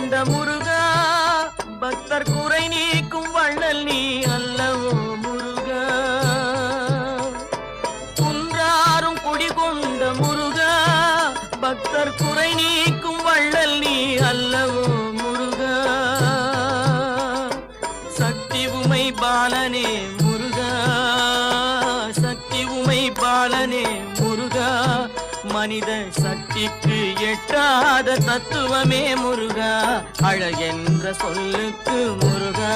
குடிகொண்ட முருகா பக்தர் குறை நீக்கும் வள்ளல் நீ அல்லவோ முருகா குன்றாரும் குடிகொண்ட முருகா பக்தர் குறை நீக்கும் வள்ளல் நீ அல்லவோ முருகா சக்தி உமை பாலனே முருகா சக்தி உமை பாலனே முருகா மனித சக்திக்கு எட்டாத தத்துவமே முருகா அழகென்ற சொல்லுக்கு முருகா